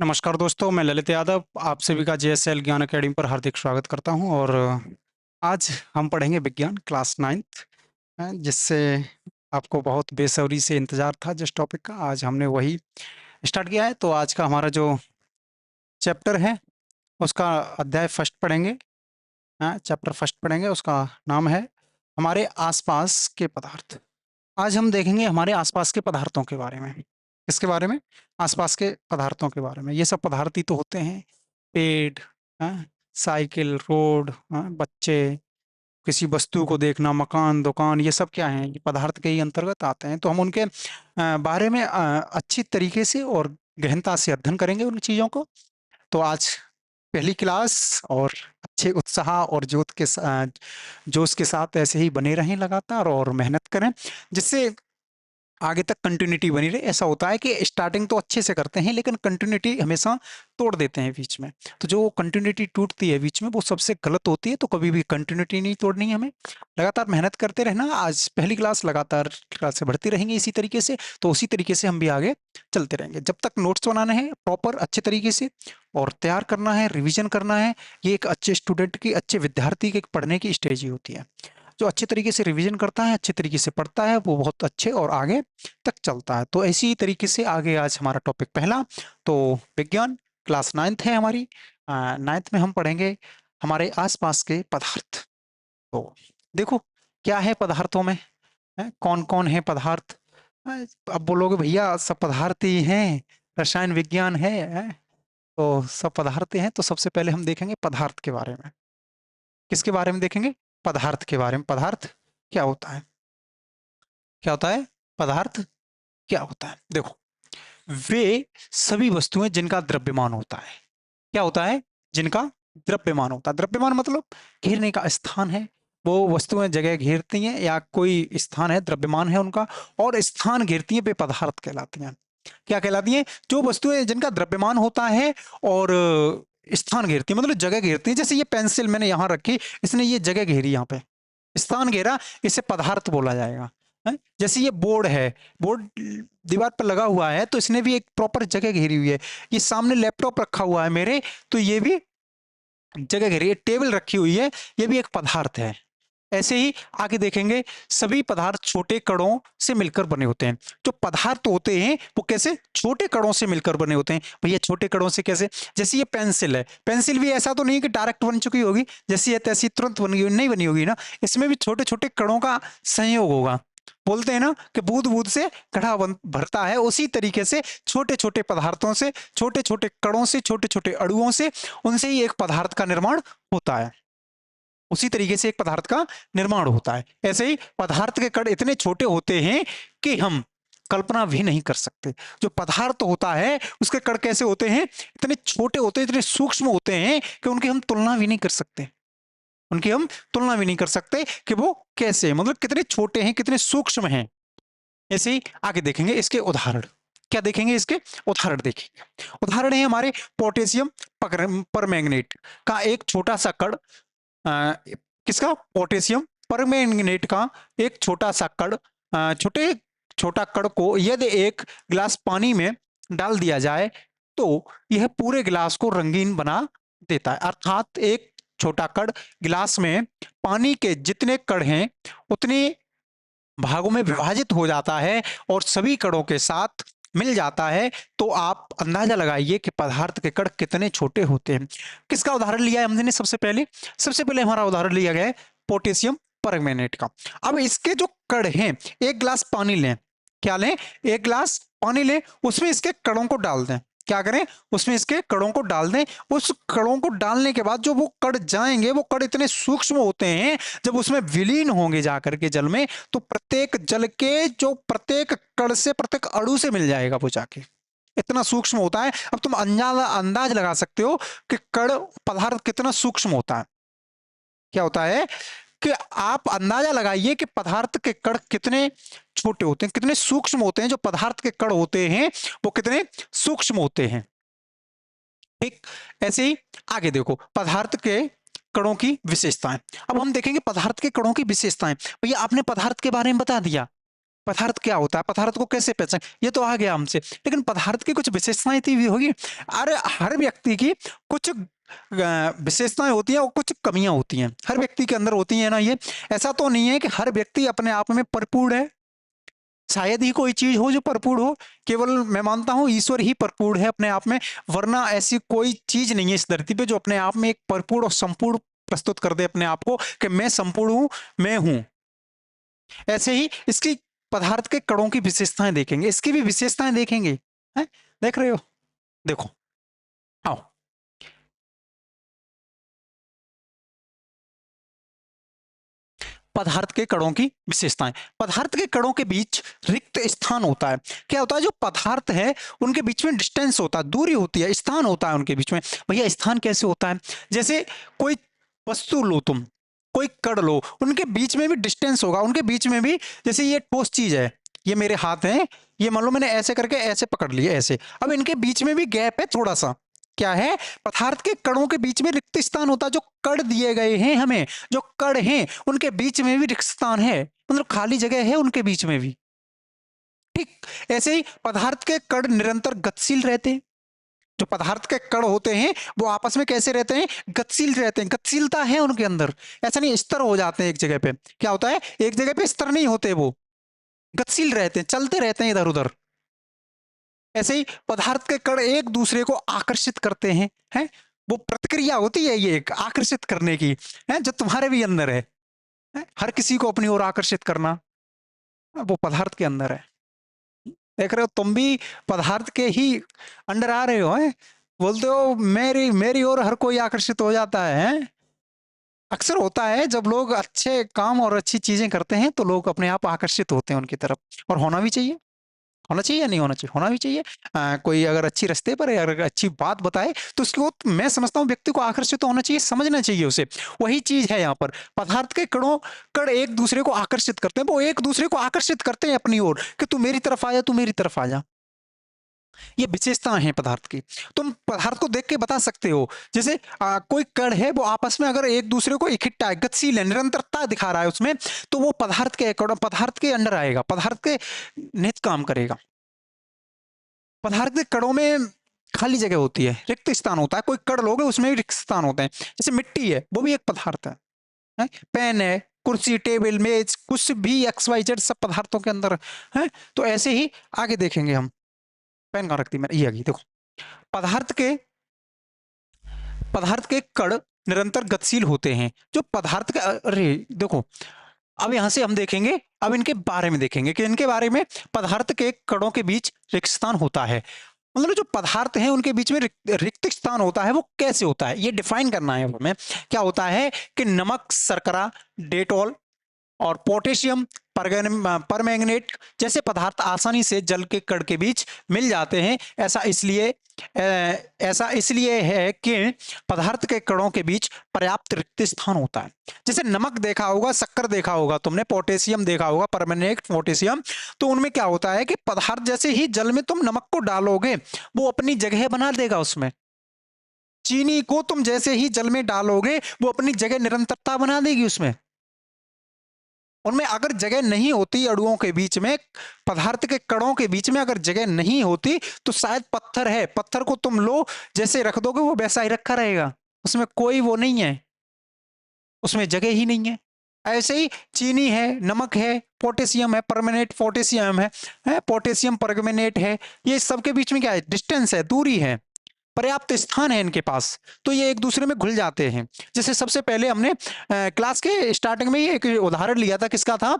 नमस्कार दोस्तों, मैं ललित यादव आप सभी का जेएसएल ज्ञान अकेडमी पर हार्दिक स्वागत करता हूं। और आज हम पढ़ेंगे विज्ञान क्लास 9th, जिससे आपको बहुत बेसब्री से इंतजार था जिस टॉपिक का। आज हमने वही स्टार्ट किया है। तो आज का हमारा जो चैप्टर है उसका अध्याय फर्स्ट पढ़ेंगे। चैप्टर फर्स्ट पढ़ेंगे, उसका नाम है हमारे आसपास के पदार्थ। आज हम देखेंगे हमारे आसपास के पदार्थों के बारे में। किसके बारे में? आसपास के पदार्थों के बारे में। ये सब पदार्थ ही तो होते हैं, पेड़, हाँ, साइकिल, रोड, हाँ, बच्चे, किसी वस्तु को देखना, मकान, दुकान, ये सब क्या है? ये पदार्थ के ही अंतर्गत आते हैं। तो हम उनके बारे में अच्छी तरीके से और गहनता से अध्ययन करेंगे उन चीजों को। तो आज पहली क्लास, और अच्छे उत्साह और जोश के साथ ऐसे ही बने रहें लगातार और मेहनत करें, जिससे आगे तक कंटिन्यूटी बनी रहे। ऐसा होता है कि स्टार्टिंग तो अच्छे से करते हैं लेकिन कंटिन्यूटी हमेशा तोड़ देते हैं बीच में। तो जो कंटिन्यूटी टूटती है बीच में वो सबसे गलत होती है। तो कभी भी कंटिन्यूटी नहीं तोड़नी है हमें, लगातार मेहनत करते रहना। आज पहली क्लास, लगातार क्लासें बढ़ती रहेंगी इसी तरीके से। तो उसी तरीके से हम भी आगे चलते रहेंगे जब तक नोट्स बनाने हैं प्रॉपर अच्छे तरीके से, और तैयार करना है, रिविजन करना है। ये एक अच्छे स्टूडेंट की, अच्छे विद्यार्थी के पढ़ने की स्टेज ही होती है। जो अच्छे तरीके से रिवीजन करता है, अच्छे तरीके से पढ़ता है, वो बहुत अच्छे और आगे तक चलता है। तो इसी तरीके से आगे आज हमारा टॉपिक पहला, तो विज्ञान क्लास 9th है हमारी। 9th में हम पढ़ेंगे हमारे आसपास के पदार्थ। तो देखो क्या है पदार्थों में, कौन कौन है पदार्थ। अब बोलोगे भैया सब पदार्थ ही हैं, रसायन विज्ञान है, तो सब पदार्थ हैं। तो सबसे पहले हम देखेंगे पदार्थ के बारे में। किसके बारे में देखेंगे? पदार्थ के बारे में। पदार्थ क्या होता है? क्या होता है पदार्थ? क्या होता है? देखो, वे सभी वस्तुएं जिनका द्रव्यमान होता है। क्या होता है? जिनका द्रव्यमान होता है। द्रव्यमान मतलब घेरने का स्थान है। वो वस्तुएं जगह घेरती हैं या कोई स्थान है, द्रव्यमान है उनका, और स्थान घेरती हैं, वे पदार्थ कहलाती हैं। क्या कहलाती हैं? जो वस्तुएं जिनका द्रव्यमान होता है और स्थान घेरती है, मतलब जगह घेरती है। जैसे ये पेंसिल मैंने यहाँ रखी, इसने ये जगह घेरी, यहाँ पे स्थान घेरा, इसे पदार्थ बोला जाएगा। जैसे ये बोर्ड है, बोर्ड दीवार पर लगा हुआ है तो इसने भी एक प्रॉपर जगह घेरी हुई है। ये सामने लैपटॉप रखा हुआ है मेरे, तो ये भी जगह घेरी है। टेबल रखी हुई है, ये भी एक पदार्थ है। ऐसे ही आगे देखेंगे, सभी पदार्थ छोटे कणों से मिलकर बने होते हैं। जो पदार्थ होते हैं वो कैसे? छोटे कणों से मिलकर बने होते हैं। भैया छोटे कणों से कैसे? जैसे ये पेंसिल है, पेंसिल भी ऐसा तो नहीं कि डायरेक्ट बन चुकी होगी, जैसी है तैसी तुरंत बन गई, नहीं बनी होगी ना। इसमें भी छोटे छोटे कणों का संयोग होगा। बोलते हैं ना कि बूंद बूंद से घड़ा भरता है। उसी तरीके से छोटे छोटे पदार्थों से, छोटे छोटे कणों से, छोटे छोटे अणुओं से, उनसे ही एक पदार्थ का निर्माण होता है। उसी तरीके से एक पदार्थ का निर्माण होता है। ऐसे ही पदार्थ के कण इतने छोटे होते हैं कि हम कल्पना भी नहीं कर सकते। जो पदार्थ होता है उसके कण कैसे होते हैं? इतने छोटे होते हैं, इतने सूक्ष्म होते हैं कि उनकी हम तुलना भी नहीं कर सकते। उनकी हम तुलना भी नहीं कर सकते कि वो कैसे, मतलब कितने छोटे हैं, कितने सूक्ष्म हैं। ऐसे ही आगे देखेंगे इसके उदाहरण। क्या देखेंगे? इसके उदाहरण देखेंगे। उदाहरण है हमारे पोटेशियम परमैंगनेट का एक छोटा सा कण। किसका? पोटेशियम परमैंगनेट का एक छोटा सा कण, छोटा कण को यदि एक गिलास पानी में डाल दिया जाए तो यह पूरे गिलास को रंगीन बना देता है। अर्थात एक छोटा कण गिलास में पानी के जितने कण हैं उतने भागों में विभाजित हो जाता है और सभी कणों के साथ मिल जाता है। तो आप अंदाजा लगाइए कि पदार्थ के कण कितने छोटे होते हैं। किसका उदाहरण लिया है हमने सबसे पहले हमारा उदाहरण लिया गया है पोटेशियम परमैंगनेट का। अब इसके जो कण हैं, एक गिलास पानी लें। क्या लें? एक गिलास पानी लें, उसमें इसके कणों को डाल दें। क्या करें? उसमें इसके कणों को डाल दें। उस कणों को डालने के बाद जो वो कण जाएंगे, वो कण इतने सूक्ष्म होते हैं, जब उसमें विलीन होंगे जाकर के जल में, तो प्रत्येक जल के जो प्रत्येक कण से, प्रत्येक अणु से मिल जाएगा वो जाके। इतना सूक्ष्म होता है। अब तुम अंदाज लगा सकते हो कि कण पदार्थ कितना सूक्ष्म होता है। क्या होता है कि आप अंदाजा लगाइए कि पदार्थ के कण कितने छोटे होते हैं, कितने सूक्ष्म होते हैं। जो पदार्थ के कण होते हैं वो कितने सूक्ष्म होते हैं। ठीक, ऐसे ही आगे देखो पदार्थ के कणों की विशेषताएं। अब हम देखेंगे पदार्थ के कणों की विशेषताएं। भैया आपने पदार्थ के बारे में बता दिया, पदार्थ क्या होता है, पदार्थ को कैसे पहचान, ये तो आ गया हमसे, लेकिन पदार्थ की कुछ विशेषताएं थी भी होगी। अरे हर व्यक्ति की कुछ विशेषताएं होती हैं और कुछ कमियां होती हैं, हर व्यक्ति के अंदर होती है ना। ये ऐसा तो नहीं है कि हर व्यक्ति अपने आप में परिपूर्ण है, शायद ही कोई चीज हो जो परिपूर्ण हो, केवल मैं मानता हूं ईश्वर ही परिपूर्ण है अपने आप में, वरना ऐसी कोई चीज नहीं है इस धरती पे जो अपने आप में एक परिपूर्ण और संपूर्ण प्रस्तुत कर दे अपने आप को कि मैं संपूर्ण हूं, मैं हूं। ऐसे ही इसकी पदार्थ के कणों की विशेषताएं देखेंगे, इसकी भी विशेषताएं देखेंगे, हैं? देख रहे हो, देखो, आओ। पदार्थ के कणों की विशेषताएं, पदार्थ के कणों के बीच रिक्त स्थान होता है। क्या होता है, जो पदार्थ है उनके बीच में डिस्टेंस होता है, दूरी होती है, स्थान होता है उनके बीच में। भैया स्थान कैसे होता है, जैसे कोई वस्तु लो तुम, कोई कण लो, उनके बीच में भी डिस्टेंस होगा, उनके बीच में भी, जैसे ये ठोस चीज है, ये मेरे हाथ है, ये मान लो मैंने ऐसे करके ऐसे पकड़ लिए ऐसे, अब इनके बीच में भी गैप है थोड़ा सा। क्या है, पदार्थ के कणों के बीच में रिक्त स्थान होता है, जो कण दिए गए हैं हमें, जो कण हैं उनके बीच में भी रिक्त स्थान है, मतलब खाली जगह है उनके बीच में भी। ठीक ऐसे ही पदार्थ के कण निरंतर गतिशील रहते हैं, जो पदार्थ के कण होते हैं वो आपस में कैसे रहते हैं, गतिशील रहते हैं, गतिशीलता है उनके अंदर, ऐसा नहीं स्तर हो जाते हैं एक जगह पे। क्या होता है, एक जगह पे स्तर नहीं होते, वो गतिशील रहते हैं, चलते रहते हैं इधर उधर। ऐसे ही पदार्थ के कण एक दूसरे को आकर्षित करते हैं, वो प्रतिक्रिया होती है ये एक आकर्षित करने की, है जो तुम्हारे भी अंदर है? हर किसी को अपनी ओर आकर्षित करना, वो पदार्थ के अंदर है। देख रहे हो, तुम भी पदार्थ के ही अंडर आ रहे हो, है? बोलते हो मेरी मेरी ओर हर कोई आकर्षित हो जाता है? अक्सर होता है जब लोग अच्छे काम और अच्छी चीजें करते हैं तो लोग अपने आप आकर्षित होते हैं उनकी तरफ, और होना भी चाहिए, होना चाहिए या नहीं होना चाहिए, होना भी चाहिए। कोई अगर अच्छी रास्ते पर है, अगर अच्छी बात बताए तो उसको मैं समझता हूँ व्यक्ति को आकर्षित तो होना चाहिए, समझना चाहिए उसे। वही चीज है यहाँ पर, पदार्थ के कणों कण एक दूसरे को आकर्षित करते हैं, वो एक दूसरे को आकर्षित करते हैं अपनी ओर कि तू मेरी तरफ आ जा, तू मेरी तरफ आ जा। ये विशेषता है पदार्थ की, तुम पदार्थ को देख के बता सकते हो। जैसे कोई कण है वो आपस में अगर एक दूसरे को इकट्ठा है, गतिशील है, निरंतरता दिखा रहा है उसमें, तो वो पदार्थ के कण पदार्थ के अंडर आएगा, पदार्थ के निहित काम करेगा। पदार्थ के कणों में खाली जगह होती है, रिक्त स्थान होता है, कोई कण लोगे उसमें भी रिक्त स्थान होते हैं। जैसे मिट्टी है, वो भी एक पदार्थ है? पेन है, कुर्सी, टेबल, मेज, कुछ भी एक्स वाई जेड सब पदार्थों के अंदर है। तो ऐसे ही आगे देखेंगे हम, पेन कहाँ रखती मैंने, ये आ गई, देखो। पदार्थ के कण निरंतर गतिशील होते हैं, जो पदार्थ के, अरे देखो, अब यहां से हम देखेंगे, अब इनके बारे में देखेंगे कि इनके बारे में, पदार्थ के कणों के बीच रिक्त स्थान होता है, मतलब जो पदार्थ हैं उनके बीच में रिक्त स्थान होता है, वो कैसे होता है ये डिफाइन करना है हमें। क्या होता है कि नमक, शर्करा, डेटॉल और पोटेशियम परमैंगनेट जैसे पदार्थ आसानी से जल के कण के बीच मिल जाते हैं। ऐसा इसलिए है कि पदार्थ के कणों के बीच पर्याप्त रिक्त स्थान होता है। जैसे नमक देखा होगा, शक्कर देखा होगा तुमने, पोटेशियम देखा होगा, परमैंगनेट, पोटेशियम, तो उनमें क्या होता है कि पदार्थ जैसे ही जल में तुम नमक को डालोगे वो अपनी जगह बना देगा उसमें। चीनी को तुम जैसे ही जल में डालोगे वो अपनी जगह निरंतरता बना देगी उसमें। उनमें अगर जगह नहीं होती, अणुओं के बीच में, पदार्थ के कणों के बीच में अगर जगह नहीं होती तो शायद पत्थर है, पत्थर को तुम लो जैसे रख दोगे वो वैसा ही रखा रहेगा, उसमें कोई वो नहीं है, उसमें जगह ही नहीं है। ऐसे ही चीनी है, नमक है, पोटेशियम है, परमेनेट पोटेशियम है, पोटेशियम परमेनेट है, ये सबके बीच में क्या है, डिस्टेंस है, दूरी है, पर्याप्त स्थान है इनके पास, तो ये एक दूसरे में घुल जाते हैं। जैसे सबसे पहले हमने क्लास के स्टार्टिंग में ही एक उदाहरण लिया था, किसका था,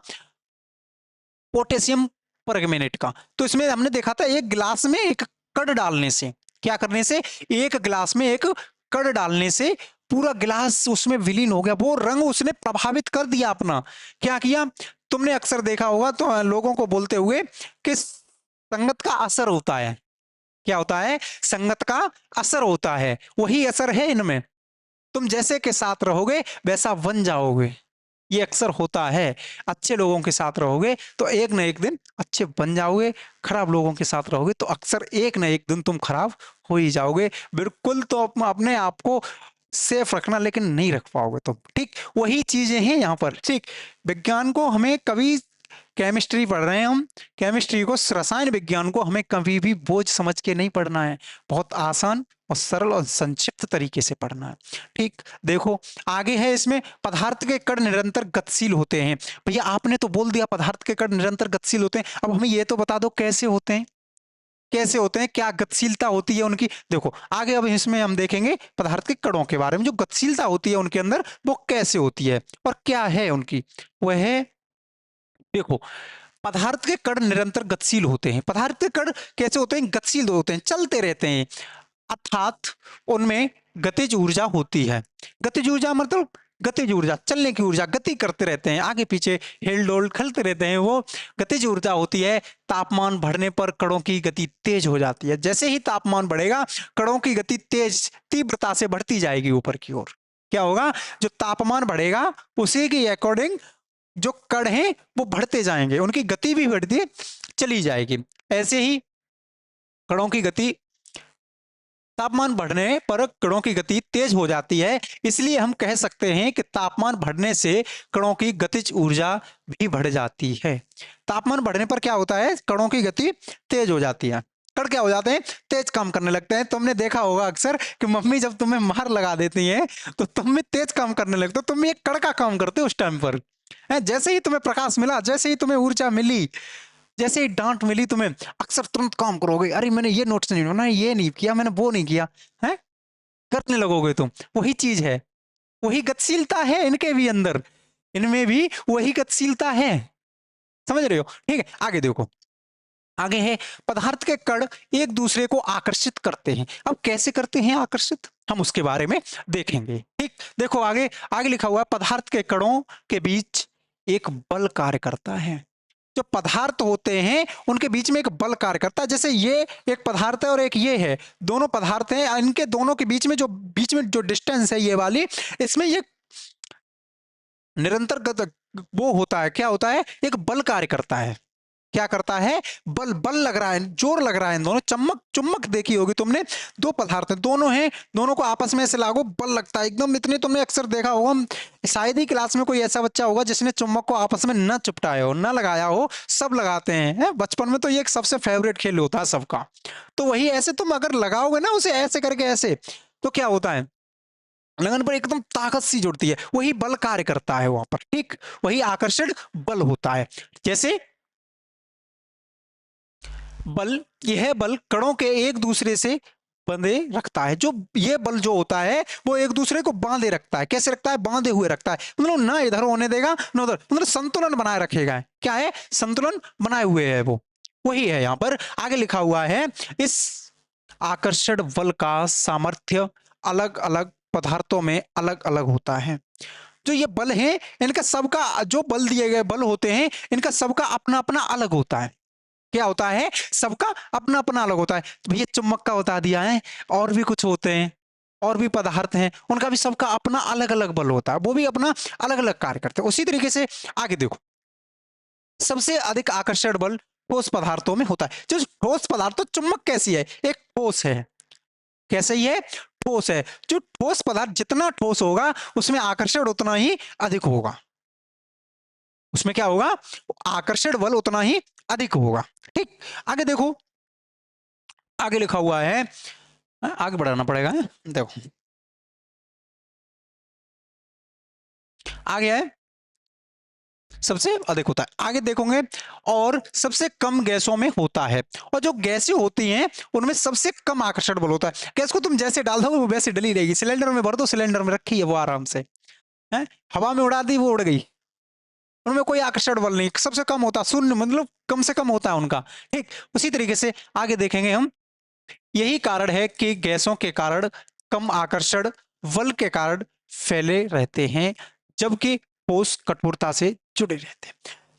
पोटेशियम परमैंगनेट का। तो इसमें हमने देखा था एक गिलास में एक कण डालने से, क्या करने से, एक गिलास में एक कण डालने से पूरा गिलास उसमें विलीन हो गया, वो रंग उसने प्रभावित कर दिया अपना। क्या किया, तुमने अक्सर देखा होगा तो लोगों को बोलते हुए कि संगत का असर होता है। क्या होता है, संगत का असर होता है, वही असर है इनमें, तुम जैसे के साथ रहोगे वैसा बन जाओगे, ये अक्सर होता है। अच्छे लोगों के साथ रहोगे तो एक ना एक दिन अच्छे बन जाओगे, खराब लोगों के साथ रहोगे तो अक्सर एक ना एक दिन तुम खराब हो ही जाओगे। बिल्कुल तो अपने आप को सेफ रखना, लेकिन नहीं रख पाओगे तुम। ठीक वही चीजें हैं यहाँ पर। ठीक, विज्ञान को हमें कभी केमिस्ट्री पढ़ रहे हैं हम। केमिस्ट्री को, रसायन विज्ञान को हमें कभी भी बोझ समझ के नहीं पढ़ना है, बहुत आसान और सरल और संक्षिप्त तरीके से पढ़ना है। ठीक, देखो आगे है इसमें, पदार्थ के कण निरंतर गतिशील होते हैं। भैया आपने तो बोल दिया पदार्थ के कण निरंतर गतिशील होते हैं, अब हमें ये तो बता दो कैसे होते हैं, कैसे होते हैं, क्या गतिशीलता होती है उनकी। देखो आगे अब इसमें हम देखेंगे पदार्थ के कणों के बारे में, जो गतिशीलता होती है उनके अंदर वो कैसे होती है और क्या है उनकी। वह है, देखो पदार्थ के कण निरंतर गतिशील होते हैं। पदार्थ के कण कैसे होते हैं, गतिशील होते हैं, चलते रहते हैं, अर्थात उनमें गतिज ऊर्जा होती है। गतिज ऊर्जा मतलब गतिज ऊर्जा, चलने की ऊर्जा, गति करते रहते हैं, आगे पीछे हेल डोल खेलते रहते हैं, वो गतिज ऊर्जा होती है। तापमान बढ़ने पर कणों की गति तेज हो जाती है। जैसे ही तापमान बढ़ेगा कणों की गति तेज तीव्रता से बढ़ती जाएगी ऊपर की ओर। क्या होगा, जो तापमान बढ़ेगा उसी के अकॉर्डिंग जो कण हैं वो बढ़ते जाएंगे, उनकी गति भी बढ़ती चली जाएगी। ऐसे ही कणों की गति, तापमान बढ़ने पर कणों की गति तेज हो जाती है, इसलिए हम कह सकते हैं कि तापमान बढ़ने से कणों की गतिज ऊर्जा भी बढ़ जाती है। तापमान बढ़ने पर क्या होता है, कणों की गति तेज हो जाती है, कण क्या हो जाते हैं, तेज काम करने लगते हैं। तुमने देखा होगा अक्सर कि मम्मी जब तुम्हें मार लगा देती है तो तुम भी तेज काम करने लगते हो, तुम एक कण का काम करते हो उस टाइम पर। जैसे ही तुम्हें प्रकाश मिला, जैसे ही तुम्हें ऊर्जा मिली, जैसे ही डांट मिली तुम्हें, अक्सर तुरंत काम करोगे, अरे मैंने ये नोट्स नहीं बनाया, ये नहीं किया मैंने, वो नहीं किया है, करने लगोगे तुम। वही चीज है, वही गतिशीलता है इनके भी अंदर, इनमें भी वही गतिशीलता है, समझ रहे हो। ठीक है, आगे देखो, आगे है पदार्थ के कण एक दूसरे को आकर्षित करते हैं। अब कैसे करते हैं आकर्षित, हम उसके बारे में देखेंगे। ठीक, देखो आगे, आगे लिखा हुआ है पदार्थ के कणों के बीच एक बल कार्य करता है। जो पदार्थ होते हैं उनके बीच में एक बल कार्य करता है। जैसे ये एक पदार्थ है और एक ये है, दोनों पदार्थ हैं, इनके दोनों के बीच में जो डिस्टेंस है ये वाली, इसमें ये निरंतर वो होता है, क्या होता है, एक बल कार्य करता है। क्या करता है, बल, बल लग रहा है, जोर लग रहा है इन दोनों, चुम्बक, चुम्बक देखी होगी तुमने, दो पदार्थ हैं, दोनों हैं, दोनों को आपस में ऐसे लागू बल लगता है एकदम। इतने तुमने अक्सर देखा होगा, शायद ही क्लास में कोई ऐसा बच्चा होगा जिसने चुम्बक को आपस में न चिपटाया हो, न लगाया हो, सब लगाते हैं। बचपन में तो ये एक सबसे फेवरेट खेल होता है सबका। तो वही ऐसे तुम अगर लगाओगे ना उसे ऐसे करके ऐसे, तो क्या होता है, लगन पर एकदम ताकत सी जुड़ती है, वही बल कार्य करता है वहां पर। ठीक, वही आकर्षण बल होता है। जैसे बल, यह बल कणों के एक दूसरे से बंधे रखता है। जो ये बल जो होता है वो एक दूसरे को बांधे रखता है। कैसे रखता है, बांधे हुए रखता है, मतलब ना इधर होने देगा ना उधर, मतलब संतुलन बनाए रखेगा। क्या है, संतुलन बनाए हुए है वो, वही है। यहां पर आगे लिखा हुआ है, इस आकर्षण बल का सामर्थ्य अलग अलग पदार्थों में अलग अलग होता है। जो ये बल है इनका सबका, जो बल दिए गए बल होते हैं इनका सबका अपना अपना अलग होता है। क्या होता है, सबका अपना अपना अलग होता है। तो भैया चुम्बक का बता दिया है, और भी कुछ होते हैं, और भी पदार्थ हैं, उनका भी सबका अपना अलग अलग बल होता है, वो भी अपना अलग अलग कार्य करते हैं। उसी तरीके से आगे देखो, सबसे अधिक आकर्षण बल ठोस पदार्थों में होता है। जो ठोस पदार्थ, तो चुम्बक कैसी है, एक ठोस है, कैसे ही है, ठोस है। जो ठोस पदार्थ जितना ठोस होगा उसमें आकर्षण उतना ही अधिक होगा, उसमें क्या होगा, आकर्षण बल उतना ही अधिक होगा। ठीक, आगे देखो, आगे लिखा हुआ है, आगे बढ़ाना पड़ेगा, देखो आगे है, सबसे अधिक होता है, आगे देखोगे, और सबसे कम गैसों में होता है। और जो गैसें होती हैं उनमें सबसे कम आकर्षण बल होता है। गैस को तुम जैसे डाल दोगे वो वैसे डली रहेगी, सिलेंडर में भर दो, सिलेंडर में रखी है वो आराम से, है, हवा में उड़ा दी वो उड़ गई, उनमें कोई आकर्षण बल नहीं, सबसे कम होता, शून्य, मतलब कम से कम होता है उनका। ठीक, उसी तरीके से आगे देखेंगे हम, यही कारण है कि गैसों के कारण कम आकर्षण बल के कारण फैले रहते हैं, जबकि ठोस कठोरता से जुड़े रहते हैं।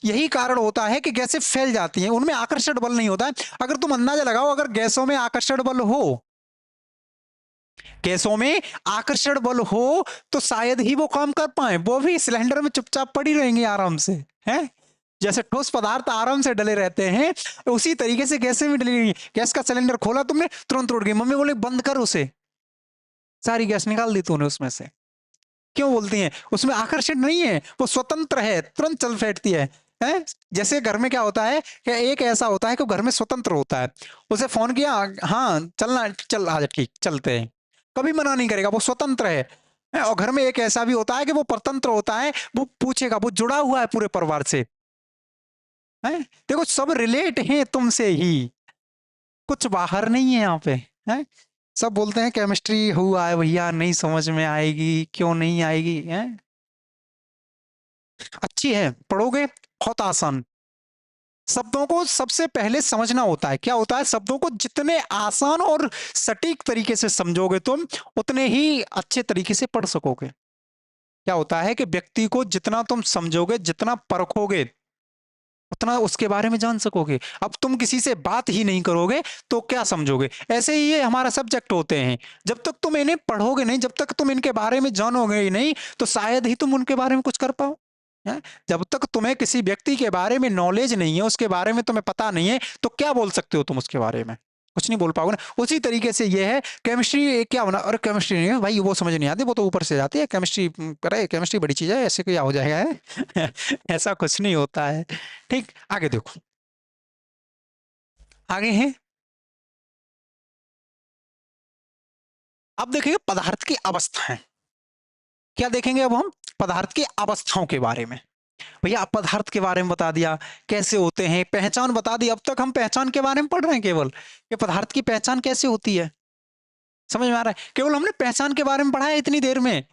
यही कारण होता है कि गैसें फैल जाती हैं, उनमें आकर्षण बल नहीं होता है। अगर तुम अंदाजा लगाओ, अगर गैसों में आकर्षण बल हो, गैसों में आकर्षण बल हो तो शायद ही वो काम कर पाए, वो भी सिलेंडर में चुपचाप पड़ी रहेंगी आराम से, है। जैसे ठोस पदार्थ आराम से डले रहते हैं, उसी तरीके से गैसें भी डली रहेंगी। गैस का सिलेंडर खोला तुमने, तुरंत उड़ गई, मम्मी बोले बंद कर उसे, सारी गैस निकाल दी तूने उसमें से। क्यों बोलती हैं, उसमें आकर्षण नहीं है, वो स्वतंत्र है, तुरंत चल बैठती है। है। जैसे घर में क्या होता है कि एक ऐसा होता है कि घर में स्वतंत्र होता है, उसे फोन किया, हाँ चलना, चल आ जा, ठीक चलते हैं, कभी मना नहीं करेगा, वो स्वतंत्र है। और घर में एक ऐसा भी होता है कि वो परतंत्र होता है, वो पूछेगा, वो जुड़ा हुआ है पूरे परिवार से, है। देखो सब रिलेट हैं तुमसे ही, कुछ बाहर नहीं है यहाँ पे, है। सब बोलते हैं केमिस्ट्री हुआ है भैया, नहीं समझ में आएगी, क्यों नहीं आएगी, है। अच्छी है, पढ़ोगे बहुत आसान। शब्दों को सबसे पहले समझना होता है, क्या होता है, शब्दों को जितने आसान और सटीक तरीके से समझोगे तुम, उतने ही अच्छे तरीके से पढ़ सकोगे। क्या होता है कि व्यक्ति को जितना तुम समझोगे, जितना परखोगे, उतना उसके बारे में जान सकोगे। अब तुम किसी से बात ही नहीं करोगे तो क्या समझोगे। ऐसे ही ये हमारा सब्जेक्ट होते हैं, जब तक तुम इन्हें पढ़ोगे नहीं, जब तक तुम इनके बारे में जानोगे ही नहीं, तो शायद ही तुम उनके बारे में कुछ कर पाओ, है? जब तक तुम्हें किसी व्यक्ति के बारे में नॉलेज नहीं है, उसके बारे में तुम्हें पता नहीं है, तो क्या बोल सकते हो तुम उसके बारे में, कुछ नहीं बोल पाओगे ना। उसी तरीके से ये है केमिस्ट्री, क्या होना, और केमिस्ट्री नहीं है भाई, वो समझ नहीं आती, वो तो ऊपर से जाती है केमिस्ट्री, करे केमिस्ट्री बड़ी चीज है, ऐसे क्या हो जाएगा, है। ऐसा कुछ नहीं होता है। ठीक, आगे देखो, आगे है, अब देखेंगे पदार्थ की अवस्थाएं। क्या देखेंगे अब हम, पदार्थ की अवस्थाओं के बारे में। भैया पदार्थ के बारे में बता दिया, कैसे होते हैं, पहचान बता दी। अब तक हम पहचान के बारे में पढ़ रहे हैं केवल, कि पदार्थ की पहचान कैसे होती है, समझ में आ रहा है, केवल हमने पहचान के बारे में पढ़ा है इतनी देर में।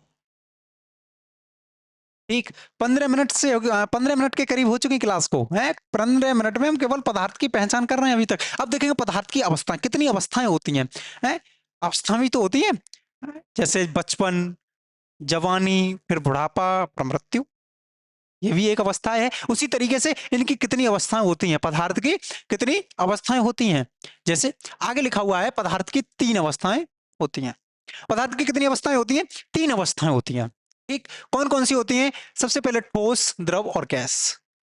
ठीक, 15 मिनट से 15 मिनट के करीब हो चुकी क्लास को, है 15 मिनट में हम केवल पदार्थ की पहचान कर रहे हैं अभी तक। अब देखेंगे पदार्थ की अवस्था, कितनी अवस्थाएं होती हैं, है। अवस्था भी तो होती है, जैसे बचपन, जवानी, फिर बुढ़ापा, फिर मृत्यु, ये भी एक अवस्था है। उसी तरीके से इनकी कितनी अवस्थाएं होती हैं, पदार्थ की कितनी अवस्थाएं होती हैं। जैसे आगे लिखा हुआ है, पदार्थ की 3 अवस्थाएं होती हैं। पदार्थ की कितनी अवस्थाएं होती हैं, 3 अवस्थाएं होती हैं। ठीक, कौन कौन सी होती हैं, सबसे पहले ठोस, द्रव और गैस।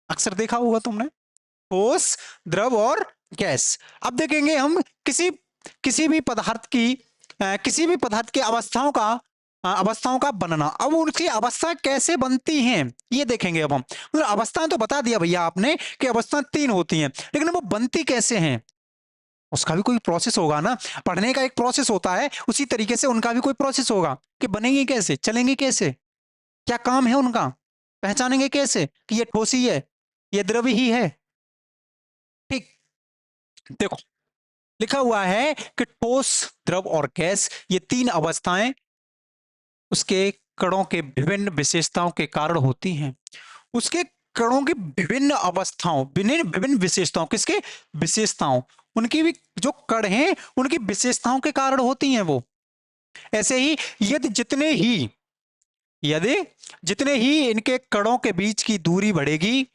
अक्सर देखा होगा तुमने, ठोस, द्रव और गैस। अब देखेंगे हम किसी किसी भी पदार्थ की किसी भी पदार्थ की अवस्थाओं का अवस्थाओं का बनना। अब उनकी अवस्था कैसे बनती हैं ये देखेंगे अब हम। मतलब अवस्थाएं तो बता दिया भैया आपने कि अवस्था 3 होती हैं, लेकिन वो बनती कैसे हैं, उसका भी कोई प्रोसेस होगा ना। पढ़ने का एक प्रोसेस होता है, उसी तरीके से उनका भी कोई प्रोसेस होगा कि बनेंगे कैसे, चलेंगे कैसे, क्या काम है उनका, पहचानेंगे कैसे कि ये ठोस ही है, ये द्रव ही है। ठीक, देखो लिखा हुआ है कि ठोस, द्रव और गैस, ये 3 अवस्थाएं उसके कणों के विभिन्न विशेषताओं के कारण होती हैं। उसके कणों की विभिन्न अवस्थाओं, विभिन्न विभिन्न विशेषताओं, किसके, विशेषताओं, उनकी भी जो कण हैं उनकी विशेषताओं के कारण होती हैं वो। ऐसे ही यदि यदि जितने ही इनके कणों के बीच की दूरी बढ़ेगी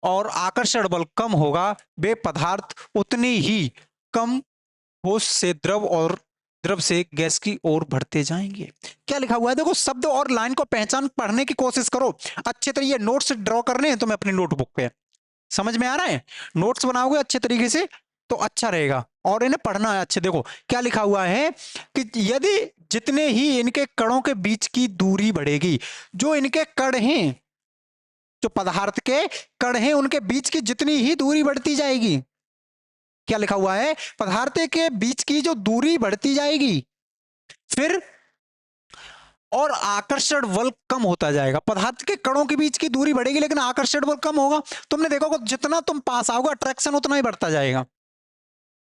और आकर्षण बल कम होगा, वे पदार्थ उतनी ही कम ठोस से द्रव और द्रव से गैस की ओर बढ़ते जाएंगे। क्या लिखा हुआ है, देखो शब्द और लाइन को पहचान पढ़ने की कोशिश करो अच्छे तरीके। नोट्स ड्रॉ करने हैं तुम्हें अपनी नोटबुक पे, समझ में आ रहा है, नोट्स बनाओगे अच्छे तरीके से तो अच्छा रहेगा, और इन्हें पढ़ना है अच्छे। देखो क्या लिखा हुआ है कि यदि जितने ही इनके कणों के बीच की दूरी बढ़ेगी, जो इनके कण हैं, जो पदार्थ के कण हैं, उनके बीच की जितनी ही दूरी बढ़ती जाएगी, क्या लिखा हुआ है, पदार्थ के बीच की जो दूरी बढ़ती जाएगी, फिर और आकर्षण बल कम होता जाएगा। पदार्थ के कणों के बीच की दूरी बढ़ेगी लेकिन आकर्षण बल कम होगा। तुमने देखा होगा जितना तुम पास आओगे अट्रैक्शन उतना ही बढ़ता जाएगा,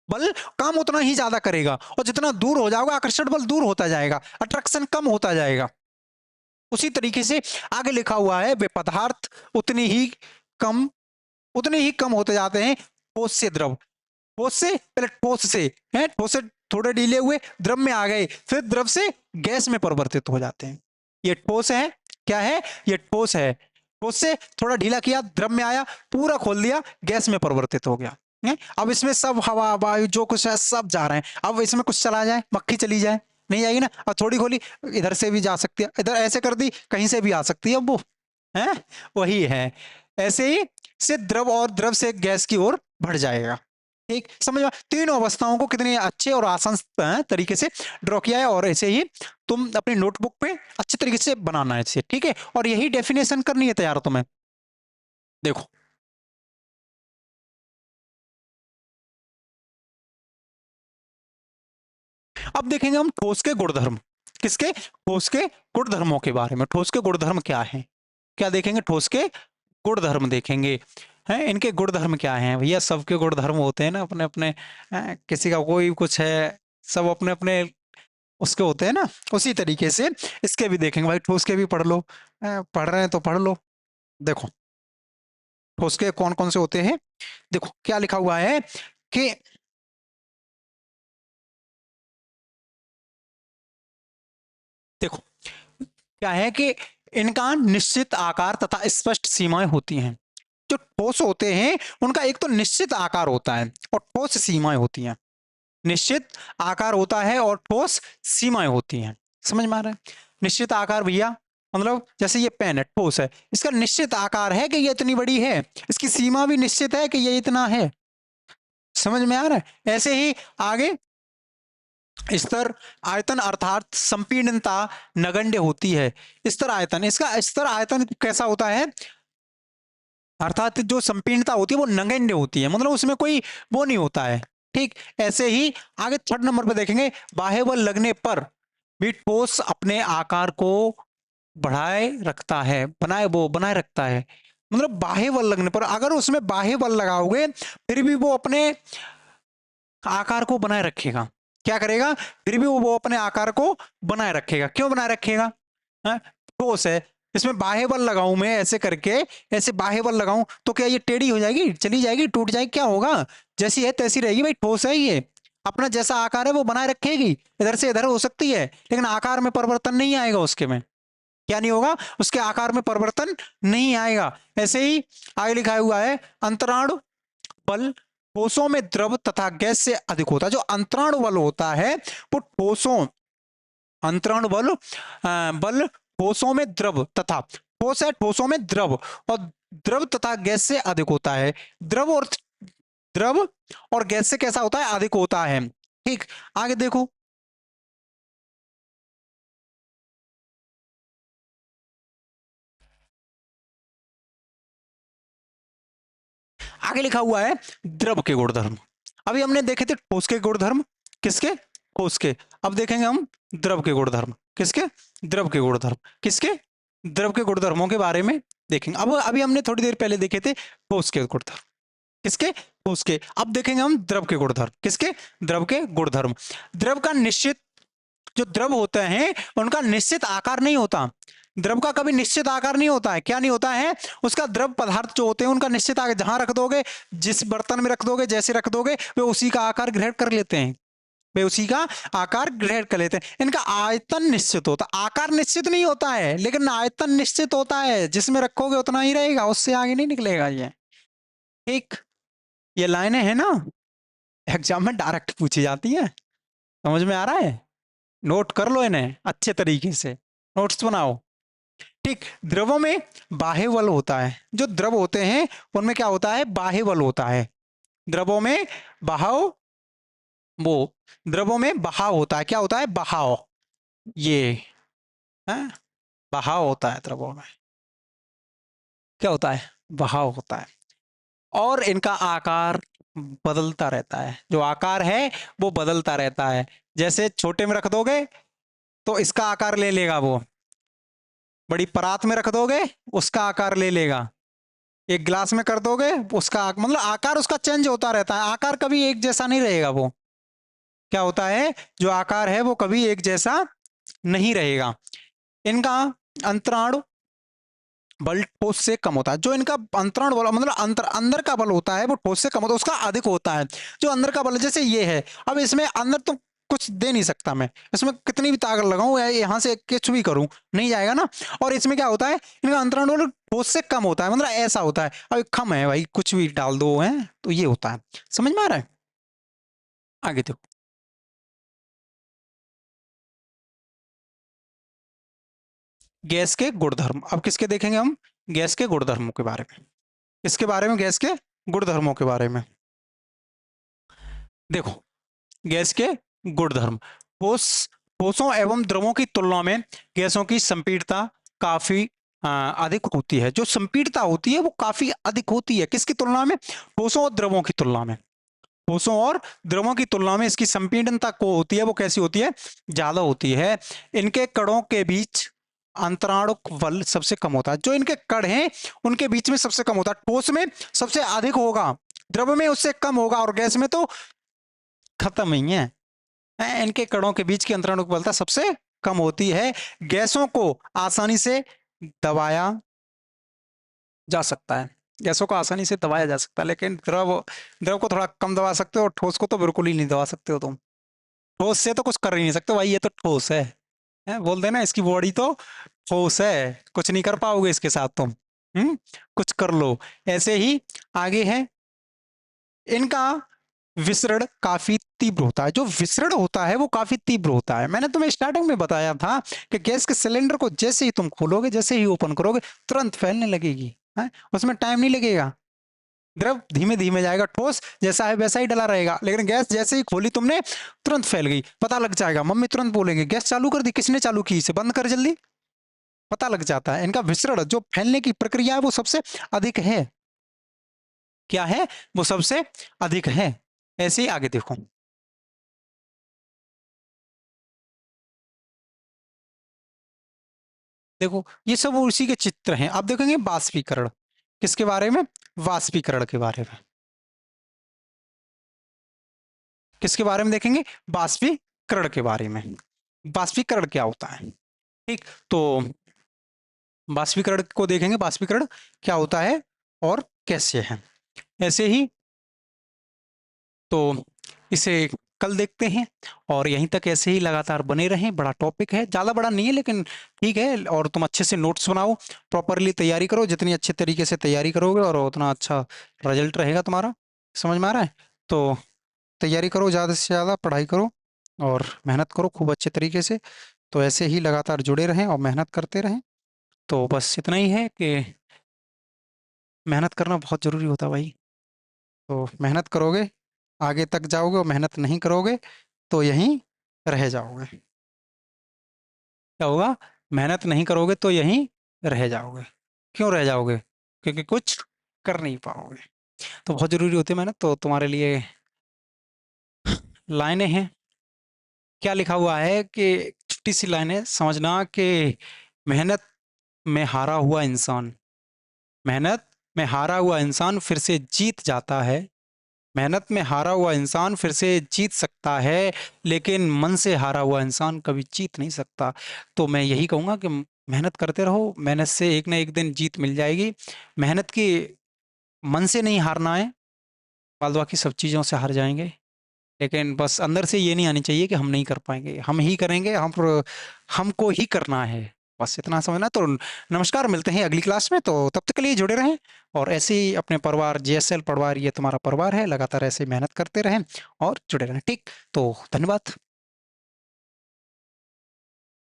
बल काम उतना ही ज्यादा करेगा, और जितना दूर हो जाओगे आकर्षण बल दूर होता जाएगा, अट्रैक्शन कम होता जाएगा। उसी तरीके से आगे लिखा हुआ है, वे पदार्थ उतनी ही कम उतने ही कम होते जाते हैं ठोस से द्रव, ठोस से पहले ठोस से है, ठोस से थोड़े ढीले हुए द्रव में आ गए, फिर द्रव से गैस में परिवर्तित हो जाते हैं। ये ठोस है, क्या है, ये ठोस है, ठोस से थोड़ा ढीला किया, द्रव में आया, पूरा खोल दिया, गैस में परिवर्तित हो गया है? अब इसमें सब हवा वायु जो कुछ है सब जा रहे हैं। अब इसमें कुछ चला जाए, मक्खी चली जाए, नहीं जाएगी ना। अब थोड़ी खोली, इधर से भी जा सकती है, इधर ऐसे कर दी, कहीं से भी आ सकती है। अब वो है, वही है। ऐसे ही से द्रव और द्रव से गैस की ओर बढ़ जाएगा। ठीक, समझ में, तीनों अवस्थाओं को कितने अच्छे और आसान तरीके से ड्रॉ किया है, और ऐसे ही तुम अपनी नोटबुक पे अच्छे तरीके से बनाना है इसे, ठीक है। और यही डेफिनेशन करनी है तैयार तुम्हें। देखो, अब देखेंगे हम ठोस के गुणधर्म। किसके? ठोस के गुणधर्मों के बारे में। ठोस के गुणधर्म क्या है? क्या देखेंगे? ठोस के गुणधर्म देखेंगे। हैं, इनके गुणधर्म क्या हैं भैया? सबके गुणधर्म होते हैं ना अपने अपने। किसी का कोई कुछ है, सब अपने अपने उसके होते हैं ना। उसी तरीके से इसके भी देखेंगे भाई। ठोस के भी पढ़ लो, पढ़ रहे हैं तो पढ़ लो। देखो, ठोस के कौन कौन से होते हैं। देखो क्या लिखा हुआ है कि देखो क्या है कि इनका निश्चित आकार तथा स्पष्ट सीमाएं होती हैं। जो ठोस होते हैं उनका एक तो निश्चित आकार होता है और ठोस सीमाएं होती हैं। निश्चित आकार होता है और ठोस सीमाएं होती हैं। समझ में आ रहा है? निश्चित आकार भैया मतलब जैसे ये पेन है, ठोस है, इसका निश्चित आकार है कि ये इतनी बड़ी है, इसकी सीमा भी निश्चित है कि ये इतना है। समझ में आ रहा है? ऐसे ही आगे स्तर आयतन अर्थात संपीड़नता नगण्य होती है। स्तर आयतन, इसका स्तर आयतन कैसा होता है? अर्थात जो संपीड़नता होती है वो नगण्य होती है, मतलब उसमें कोई वो नहीं होता है। ठीक ऐसे ही आगे थर्ड नंबर पर देखेंगे, बाह्य बल लगने पर भी ठोस अपने आकार को बढ़ाए रखता है, बनाए रखता है। मतलब बाह्य बल लगने पर, अगर उसमें बाह्य बल लगाओगे फिर भी वो अपने आकार को बनाए रखेगा। क्या करेगा? फिर भी वो अपने आकार को बनाए रखेगा। क्यों बनाए रखेगा? हाँ, ठोस है। इसमें बाह्य बल लगाऊं मैं ऐसे करके, ऐसे बाह्य बल लगाऊं तो क्या ये टेढ़ी हो जाएगी, चली जाएगी, टूट जाएगी? क्या होगा? जैसी है तैसी रहेगी भाई। ठोस है ये, अपना जैसा आकार है वो बनाए रखेगी। इधर से इधर हो सकती है लेकिन आकार में परिवर्तन नहीं आएगा उसके में। क्या नहीं होगा? उसके आकार में परिवर्तन नहीं आएगा। ऐसे ही आगे लिखा हुआ है, अंतराणु बल ठोसों में द्रव तथा गैस से अधिक होता है। जो अंतराणु बल होता है वो ठोसों, अंतराणु बल ठोसों में द्रव तथा, ठोस है ठोसों में द्रव, और द्रव तथा गैस से अधिक होता है। द्रव और गैस से कैसा होता है? अधिक होता है। ठीक, आगे देखो, आगे लिखा हुआ है द्रव के गुणधर्म। अभी हमने देखे थे ठोस के गुणधर्म। किसके? ठोस के। अब देखेंगे हम द्रव के गुणधर्म। किसके? द्रव के गुणधर्म। किसके? द्रव के गुणधर्मों के बारे में देखेंगे। अब अभी हमने थोड़ी देर पहले देखे थे ठोस के गुणधर्म। किसके? ठोस के। अब देखेंगे हम द्रव के गुणधर्म। किसके? द्रव के गुणधर्म। द्रव का निश्चित, जो द्रव होते हैं उनका निश्चित आकार नहीं होता। द्रव का कभी निश्चित आकार नहीं होता है। क्या नहीं होता है? उसका द्रव पदार्थ जो होते हैं उनका निश्चित आकार, जहां रख दोगे, जिस बर्तन में रख दोगे, जैसे रख दोगे, वे उसी का आकार ग्रहण कर लेते हैं। वे उसी का आकार ग्रहण कर लेते हैं। इनका आयतन निश्चित होता, आकार निश्चित नहीं होता है लेकिन आयतन निश्चित होता है। जिसमें रखोगे उतना ही रहेगा, उससे आगे नहीं निकलेगा ये। ठीक, ये लाइनें हैं ना, एग्जाम में डायरेक्ट पूछी जाती हैं। समझ में आ रहा है? नोट कर लो इन्हें अच्छे तरीके से, नोट्स बनाओ। ठीक, द्रवों में बाह्य बल होता है। जो द्रव होते हैं उनमें क्या होता है? बाह्य बल होता है। द्रवों में बहाव, वो द्रवों में बहाव होता है। क्या होता है? बहाव। ये है, बहाव होता है द्रवों में। क्या होता है? बहाव होता है। और इनका आकार बदलता रहता है। जो आकार है वो बदलता रहता है। जैसे छोटे में रख दोगे तो इसका आकार ले लेगा वो, बड़ी परात में रख दोगे उसका आकार ले लेगा, एक गिलास में कर दोगे उसका मतलब आकार उसका चेंज होता रहता है। आकार कभी एक जैसा नहीं रहेगा वो। क्या होता है? जो आकार है वो कभी एक जैसा नहीं रहेगा। इनका अंतराणु बल ठोस से कम होता है। जो इनका अंतराणु बल मतलब अंदर का बल होता है वो ठोस से कम होता है, उसका अधिक होता है। जो अंदर का बल है, जैसे ये है, अब इसमें अंदर तो कुछ दे नहीं सकता मैं, इसमें कितनी भी ताकत लगाऊं या यहाँ से कुछ भी करूं नहीं जाएगा ना। और इसमें क्या होता है? इनका अंतराणु बल ठोस से कम होता है, मतलब ऐसा होता है। अब कम है भाई, कुछ भी डाल दो है तो ये होता है। समझ में आ रहा है? आगे देखो, गैस के गुणधर्म। अब किसके देखेंगे हम? गैस के गुणधर्मों के बारे में। इसके बारे में, गैस के गुणधर्मों के बारे में देखो। गैस के गुणधर्म, ठोस, ठोसों एवं द्रवों की तुलना में गैसों की संपीड़ितता काफी अधिक होती है, जो संपीड़ता होती है वो काफी अधिक होती है। किसकी तुलना में? ठोसों और द्रवों की तुलना में। ठोसों और द्रवों की तुलना में इसकी संपीड़नता को होती है वो कैसी होती है? ज्यादा होती है। इनके कणों के बीच अंतराणुक बल सबसे कम होता है। जो इनके कण हैं उनके बीच में सबसे कम होता है। ठोस में सबसे अधिक होगा, द्रव में उससे कम होगा, और गैस में तो खत्म ही है। इनके कणों के बीच की अंतराणुक बलता सबसे कम होती है। गैसों को आसानी से दबाया जा सकता है। गैसों को आसानी से दबाया जा सकता है, लेकिन द्रव द्रव को थोड़ा कम दबा सकते हो, और ठोस को तो बिल्कुल ही नहीं दबा सकते हो तुम। ठोस से तो कुछ कर ही नहीं सकते भाई, ये तो ठोस है। बोल देना इसकी बॉडी तो ठोस है, कुछ नहीं कर पाओगे इसके साथ तुम। कुछ कर लो। ऐसे ही आगे है, इनका विसरण काफी तीव्र होता है। जो विसरण होता है वो काफी तीव्र होता है। मैंने तुम्हें स्टार्टिंग में बताया था कि गैस के सिलेंडर को जैसे ही तुम खोलोगे, जैसे ही ओपन करोगे, तुरंत फैलने लगेगी। उसमें टाइम नहीं लगेगा। द्रव धीमे धीमे जाएगा, ठोस जैसा है वैसा ही डला रहेगा, लेकिन गैस जैसे ही खोली तुमने तुरंत फैल गई। पता लग जाएगा, मम्मी तुरंत बोलेंगे गैस चालू कर दी, किसने चालू की, इसे बंद कर जल्दी। पता लग जाता है। इनका विसरण जो फैलने की प्रक्रिया है वो सबसे अधिक है। क्या है? वो सबसे अधिक है। ऐसे ही आगे देखो, देखो ये सब उसी के चित्र हैं। आप देखेंगे बाष्पीकरण, किसके बारे में? वाष्पीकरण के बारे में। किसके बारे में देखेंगे? बाष्पीकरण के बारे में। बाष्पीकरण क्या होता है? ठीक, तो बाष्पीकरण को देखेंगे, बाष्पीकरण क्या होता है और कैसे है। ऐसे ही तो इसे कल देखते हैं, और यहीं तक ऐसे ही लगातार बने रहें। बड़ा टॉपिक है, ज़्यादा बड़ा नहीं है, लेकिन ठीक है। और तुम अच्छे से नोट्स बनाओ, प्रॉपरली तैयारी करो। जितनी अच्छे तरीके से तैयारी करोगे और उतना अच्छा रिजल्ट रहेगा तुम्हारा। समझ में आ रहा है? तो तैयारी करो, ज़्यादा से ज़्यादा पढ़ाई करो और मेहनत करो खूब अच्छे तरीके से। तो ऐसे ही लगातार जुड़े रहें और मेहनत करते रहें। तो बस इतना ही है कि मेहनत करना बहुत ज़रूरी होता है भाई। तो मेहनत करोगे आगे तक जाओगे, और मेहनत नहीं करोगे तो यहीं रह जाओगे। क्या होगा? मेहनत नहीं करोगे तो यहीं रह जाओगे। क्यों रह जाओगे? क्योंकि कुछ कर नहीं पाओगे। तो बहुत ज़रूरी होती है मेहनत। तो तुम्हारे लिए लाइनें हैं। क्या लिखा हुआ है कि छोटी सी लाइनें समझना कि मेहनत में हारा हुआ इंसान, मेहनत में हारा हुआ इंसान फिर से जीत जाता है। मेहनत में हारा हुआ इंसान फिर से जीत सकता है, लेकिन मन से हारा हुआ इंसान कभी जीत नहीं सकता। तो मैं यही कहूँगा कि मेहनत करते रहो, मेहनत से एक ना एक दिन जीत मिल जाएगी। मेहनत की मन से नहीं हारना है, बाद बाकी सब चीज़ों से हार जाएंगे। लेकिन बस अंदर से ये नहीं आनी चाहिए कि हम नहीं कर पाएंगे, हम ही करेंगे, हमको ही करना है। बस इतना समझना। तो नमस्कार, मिलते हैं अगली क्लास में। तो तब तक के लिए जुड़े रहें, और ऐसे ही अपने परिवार, जेएसएल परिवार ये तुम्हारा परिवार है, लगातार ऐसे मेहनत करते रहें और जुड़े रहें। ठीक, तो धन्यवाद।